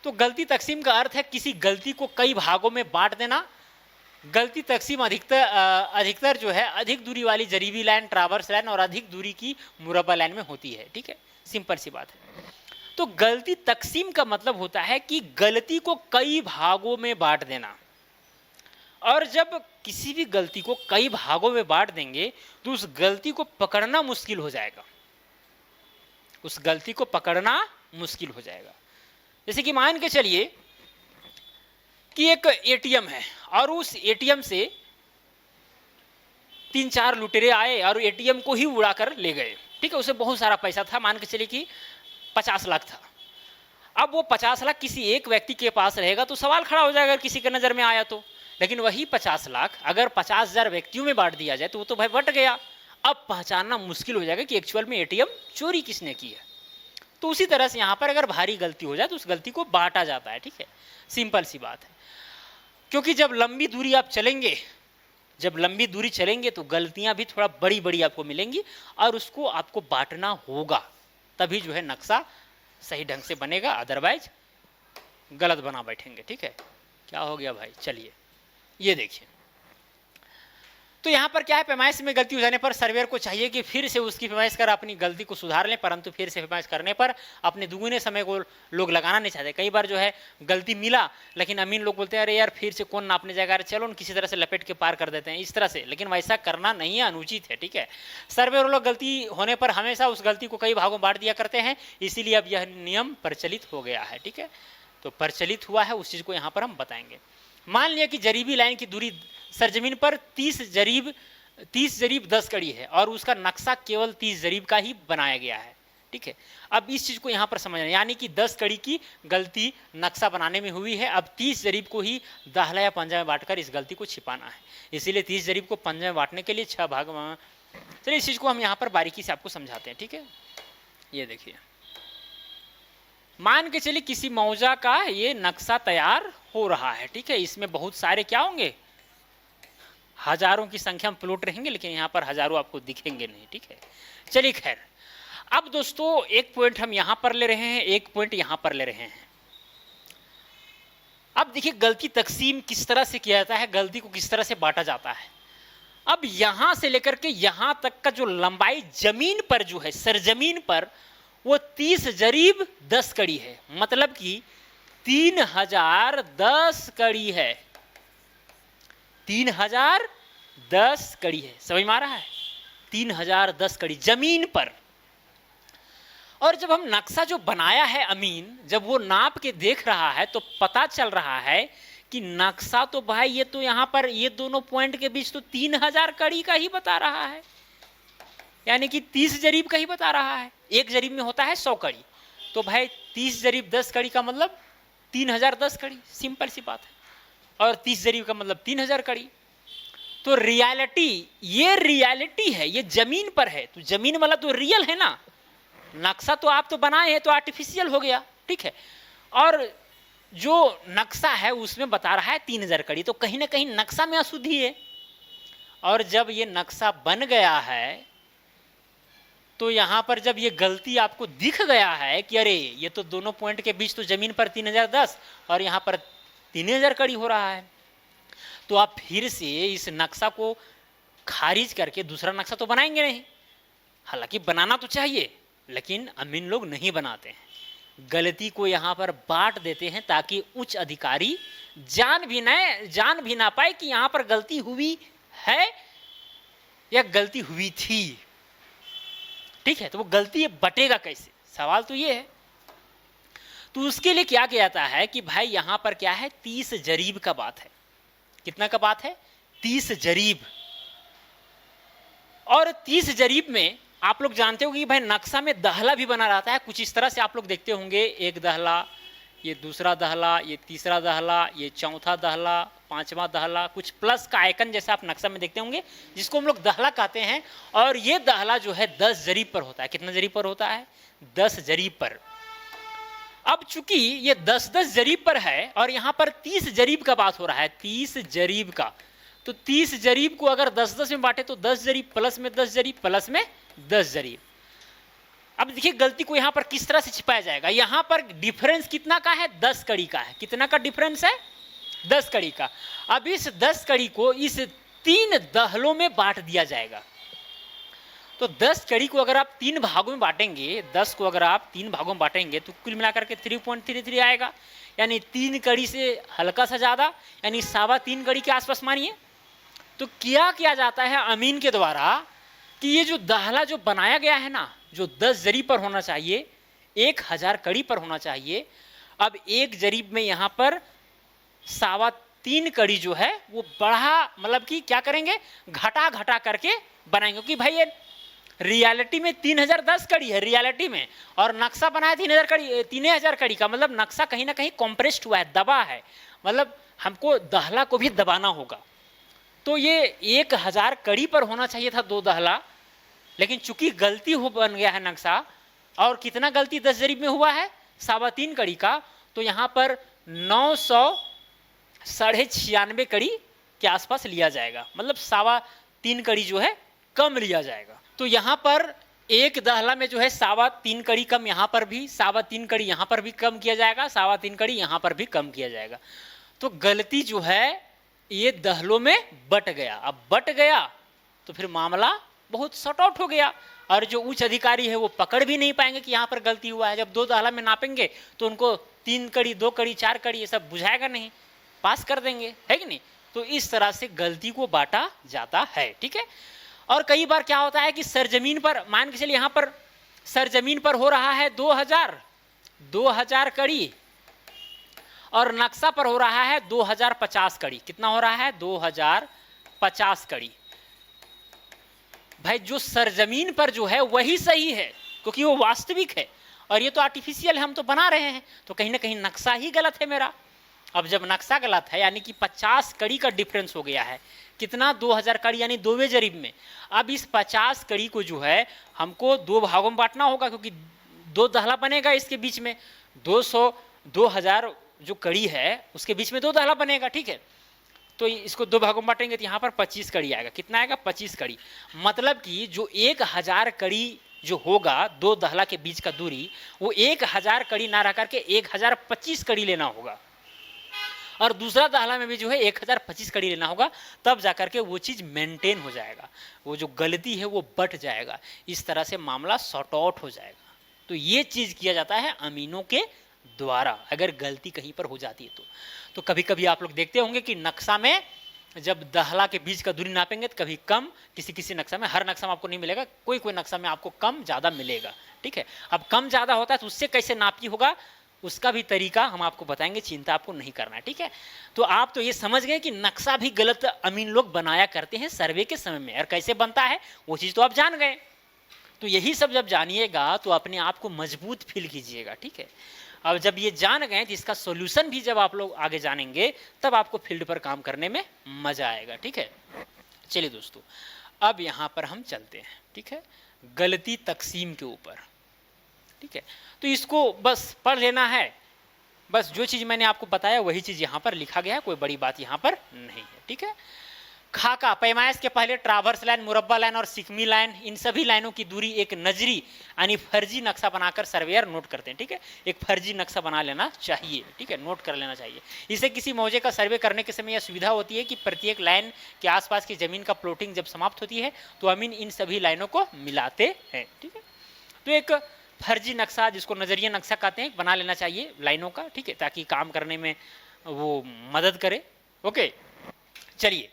तो गलती तकसीम का अर्थ है किसी गलती को कई भागों में बांट देना। गलती तकसीम अधिकतर जो है अधिक दूरी वाली जरीबी लाइन, ट्रावर्स लाइन और अधिक दूरी की मुरब्बा लाइन में होती है। ठीक है, सिंपल सी बात है। तो गलती तकसीम का मतलब होता है कि गलती को कई भागों में बांट देना। और जब किसी भी गलती को कई भागों में बांट देंगे तो उस गलती को पकड़ना मुश्किल हो जाएगा, उस गलती को पकड़ना मुश्किल हो जाएगा। जैसे कि मान के चलिए कि एक एटीएम है और उस एटीएम से 3-4 लुटेरे आए और एटीएम को ही उड़ाकर ले गए। ठीक है, उसे बहुत सारा पैसा था, मान के चलिए कि 50 लाख था। अब वो 50 लाख किसी एक व्यक्ति के पास रहेगा तो सवाल खड़ा हो जाएगा, अगर किसी के नजर में आया तो। लेकिन वही 50 लाख अगर 50,000 व्यक्तियों में बांट दिया जाए तो वो तो भाई बट गया। अब पहचानना मुश्किल हो जाएगा कि एक्चुअल में एटीएम चोरी किसने की है। तो उसी तरह से यहाँ पर अगर भारी गलती हो जाए तो उस गलती को बांटा जाता है। ठीक है, सिंपल सी बात है। क्योंकि जब लंबी दूरी आप चलेंगे, जब लंबी दूरी चलेंगे तो गलतियां भी थोड़ा बड़ी बड़ी आपको मिलेंगी और उसको आपको बांटना होगा, तभी जो है नक्शा सही ढंग से बनेगा, अदरवाइज गलत बना बैठेंगे। ठीक है, क्या हो गया भाई, चलिए ये देखिए। तो यहाँ पर क्या है, पैमाइश में गलती हो जाने पर सर्वेयर को चाहिए कि फिर से उसकी पैमाइश कर अपनी गलती को सुधार लें, परंतु फिर से पैमाइश करने पर अपने दुगुने समय को लोग लगाना नहीं चाहते। कई बार जो है गलती मिला लेकिन अमीन लोग बोलते हैं अरे यार फिर से कौन नापने जाएगा, अरे चलो किसी तरह से लपेट के पार कर देते हैं इस तरह से, लेकिन वैसा करना नहीं है, अनुचित है। ठीक है, सर्वेयर लोग गलती होने पर हमेशा उस गलती को कई भागों में बांट दिया करते हैं, इसीलिए अब यह नियम प्रचलित हो गया है। ठीक है, तो प्रचलित हुआ है उस चीज़ को यहाँ पर हम बताएंगे। मान लिया कि जरीबी लाइन की दूरी सरजमीन पर 30 जरीब 10 कड़ी है और उसका नक्शा केवल 30 जरीब का ही बनाया गया है। ठीक है, अब इस चीज को यहाँ पर समझना, यानी कि 10 कड़ी की गलती नक्शा बनाने में हुई है, अब 30 जरीब को ही दाहला या पंजा में बांटकर इस गलती को छिपाना है। इसीलिए 30 जरीब को पंजा में बांटने के लिए 6 भाग में। चलिए इस चीज को हम यहाँ पर बारीकी से आपको समझाते हैं। ठीक है, ये देखिए, मान के चलिए किसी मौजा का ये नक्शा तैयार हो रहा है। ठीक है, इसमें बहुत सारे क्या होंगे, हजारों की संख्या में प्लॉट रहेंगे, लेकिन यहाँ पर हजारों आपको दिखेंगे नहीं। ठीक है, चलिए खैर, अब दोस्तों एक पॉइंट हम यहाँ पर ले रहे हैं, एक पॉइंट यहाँ पर ले रहे हैं। अब देखिए गलती तकसीम किस तरह से किया जाता है, गलती को किस तरह से बांटा जाता है। अब यहाँ से लेकर के यहाँ तक का जो लंबाई जमीन पर जो है, सरजमीन पर, वो 30 जरीब 10 कड़ी है, मतलब कि 3010 कड़ी है, 3010 कड़ी है। समझ में आ रहा है, 3010 कड़ी जमीन पर। और जब हम नक्शा जो बनाया है अमीन, जब वो नाप के देख रहा है तो पता चल रहा है कि नक्शा तो भाई ये तो यहाँ पर ये दोनों पॉइंट के बीच तो 3000 कड़ी का ही बता रहा है, यानी कि 30 जरीब का ही बता रहा है। एक जरीब में होता है 100 कड़ी, तो भाई 30 जरीब 10 कड़ी का मतलब 3010 कड़ी, सिंपल सी बात है। और 30 जरीब का मतलब 3000 कड़ी। तो रियलिटी, ये रियलिटी है, ये जमीन पर है, तो जमीन वाला तो रियल है ना, नक्शा तो आप तो बनाए हैं तो आर्टिफिशियल हो गया। ठीक है, और जो नक्शा है उसमें बता रहा है 3000 कड़ी, तो कहीं ना कहीं नक्शा में अशुद्धि है। और जब ये नक्शा बन गया है तो यहां पर जब ये गलती आपको दिख गया है कि अरे ये तो दोनों पॉइंट के बीच तो जमीन पर 3010 और यहां पर 3000 कड़ी हो रहा है, तो आप फिर से इस नक्शा को खारिज करके दूसरा नक्शा तो बनाएंगे नहीं। हालांकि बनाना तो चाहिए, लेकिन अमीन लोग नहीं बनाते हैं, गलती को यहाँ पर बांट देते हैं ताकि उच्च अधिकारी जान भी ना पाए कि यहाँ पर गलती हुई है या गलती हुई थी। ठीक है, तो वो गलती बटेगा कैसे, सवाल तो ये है। तो उसके लिए क्या किया जाता है कि भाई यहाँ पर क्या है, 30 जरीब का बात है। कितना का बात है, 30 जरीब। और 30 जरीब में आप लोग जानते हो कि भाई नक्शा में दहला भी बना रहता है, कुछ इस तरह से आप लोग देखते होंगे, एक दहला, ये दूसरा दहला, ये तीसरा दहला, ये चौथा दहला, पांचवा दहला, कुछ प्लस का आइकन जैसा आप नक्शा में देखते होंगे, जिसको हम लोग दहला कहते हैं। और ये दहला जो है 10 जरीब पर होता है। कितना जरीब पर होता है, 10 जरीब पर। अब चूंकि ये 10-10 जरीब पर है और यहाँ पर 30 जरीब का बात हो रहा है, 30 जरीब का, तो 30 जरीब को अगर 10-10 में बांटे तो 10 जरीब प्लस में 10 जरीब प्लस में 10 जरीब। अब देखिए गलती को यहां पर किस तरह से छिपाया जाएगा। यहां पर डिफरेंस कितना का है, 10 कड़ी का है। कितना का डिफरेंस है, 10 कड़ी का। अब इस 10 कड़ी को इस 3 दहलों में बांट दिया जाएगा। तो 10 कड़ी को अगर आप 3 भागों में बांटेंगे, 10 को अगर आप 3 भागों में बांटेंगे तो कुल मिलाकर के 3.33 आएगा, यानी 3 कड़ी से हल्का सा ज्यादा, यानी 3.25 कड़ी के आसपास मानिए। तो किया जाता है अमीन के द्वारा कि ये जो दाहला जो बनाया गया है ना, जो 10 जरीब पर होना चाहिए, 1000 कड़ी पर होना चाहिए, अब एक जरीब में यहां पर 3.25 कड़ी जो है वो बढ़ा, मतलब कि क्या करेंगे, घटा करके बनाएंगे। क्योंकि भाई ये रियलिटी में 3010 कड़ी है रियलिटी में, और नक्शा बनाया 3000 कड़ी का, मतलब नक्शा कहीं ना कहीं कॉम्प्रेस्ड हुआ है, दबा है, मतलब हमको दहला को भी दबाना होगा। तो ये 1000 कड़ी पर होना चाहिए था 2 दहला, लेकिन चूंकि गलती हो बन गया है नक्शा, और कितना गलती 10 जरीब में हुआ है, 3.25 कड़ी का, तो यहां पर 996 कड़ी के आसपास लिया जाएगा, मतलब 3.25 कड़ी जो है कम लिया जाएगा। तो यहां पर एक दहला में जो है 3.25 कड़ी कम, यहां पर भी 3.25 कड़ी यहां पर भी कम किया जाएगा, 3.25 कड़ी यहां पर भी कम किया जाएगा। तो गलती जो है ये दहलों में बट गया। अब बट गया तो फिर मामला बहुत सॉर्ट आउट हो गया, और जो उच्च अधिकारी है वो पकड़ भी नहीं पाएंगे कि यहाँ पर गलती हुआ है। जब 2 दहला में नापेंगे तो उनको 3 कड़ी 2 कड़ी 4 कड़ी ये सब बुझाएगा नहीं, पास कर देंगे, है कि नहीं। तो इस तरह से गलती को बांटा जाता है, ठीक है। और कई बार क्या होता है कि सरजमीन पर, मान के चलिए यहाँ पर सरजमीन पर हो रहा है 2000 कड़ी, और नक्शा पर हो रहा है 2050 कड़ी। कितना हो रहा है, 2050 कड़ी। भाई जो सरजमीन पर जो है वही सही है, क्योंकि वो वास्तविक है, और ये तो आर्टिफिशियल है, हम तो बना रहे हैं, तो कहीं ना कहीं नक्शा ही गलत है मेरा। अब जब नक्शा गलत है, यानी कि 50 कड़ी का डिफरेंस हो गया है, कितना, 2000 कड़ी, यानी 2वें जरीब में। अब इस 50 कड़ी को जो है हमको 2 भागों में बांटना होगा, क्योंकि 2 दहला बनेगा इसके बीच में, 2000 जो कड़ी है उसके बीच में 2 दहला बनेगा, ठीक है। तो इसको 2 भागों में बांटेंगे तो यहाँ पर 25 कड़ी आएगा। कितना आएगा, 25 कड़ी। मतलब कि जो 1000 कड़ी जो होगा 2 दहला के बीच का दूरी, वो 1000 कड़ी ना रह करके 1025 कड़ी लेना होगा, और दूसरा दहला में भी जो है 1025 कड़ी लेना होगा, तब जाकर के वो चीज़ मेंटेन हो जाएगा, वो जो गलती है वो बट जाएगा। इस तरह से मामला सॉर्ट आउट हो जाएगा। तो ये चीज़ किया जाता है अमीनों के द्वारा, अगर गलती कहीं पर हो जाती है तो कभी कभी आप लोग देखते होंगे कि नक्शा में जब दहला के बीच का दूरी नापेंगे तो कभी कम, किसी नक्शा में, हर नक्शा में आपको नहीं मिलेगा, कोई नक्शा में आपको कम ज़्यादा मिलेगा, ठीक है। अब कम ज़्यादा होता है तो उससे कैसे नापी होगा, उसका भी तरीका हम आपको बताएंगे, चिंता आपको नहीं करना है, ठीक है। तो आप तो ये समझ गए कि नक्शा भी गलत अमीन लोग बनाया करते हैं सर्वे के समय में, और कैसे बनता है वो चीज़ तो आप जान गए। तो यही सब जब जानिएगा तो अपने आप को मजबूत फील कीजिएगा, ठीक है। अब जब ये जान गए तो इसका सॉल्यूशन भी जब आप लोग आगे जानेंगे तब आपको फील्ड पर काम करने में मजा आएगा, ठीक है। चलिए दोस्तों, अब यहाँ पर हम चलते हैं, ठीक है, गलती तकसीम के ऊपर, ठीक है। तो इसको बस पढ़ लेना है, बस जो चीज़ मैंने आपको बताया वही चीज़ यहाँ पर लिखा गया है, कोई बड़ी बात यहाँ पर नहीं है, ठीक है। खाका, पैमाइश के पहले ट्रावर्स लाइन, मुरब्बा लाइन और सिकमी लाइन, इन सभी लाइनों की दूरी एक नजरी यानी फर्जी नक्शा बनाकर सर्वेयर नोट करते हैं, ठीक है। एक फर्जी नक्शा बना लेना चाहिए, ठीक है, नोट कर लेना चाहिए। इसे किसी मौजे का सर्वे करने के समय यह सुविधा होती है कि प्रत्येक लाइन के आसपास की जमीन का प्लॉटिंग जब समाप्त होती है तो अमीन इन सभी लाइनों को मिलाते हैं, ठीक है। तो एक फर्जी नक्शा, जिसको नजरिया नक्शा कहते हैं, बना लेना चाहिए लाइनों का, ठीक है, ताकि काम करने में वो मदद करे। ओके, चलिए